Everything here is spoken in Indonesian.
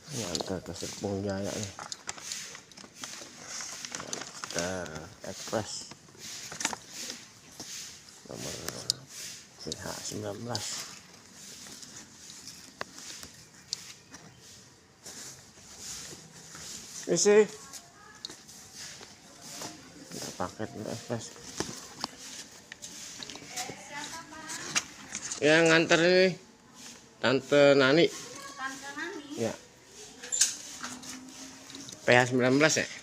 Ngantar ke Serpong Jaya nih. Ngantar Express nomor CH19. Isi ada paket Express. Ya nganter ini Tante Nani. Tante Nani. Ya. PH19 ya.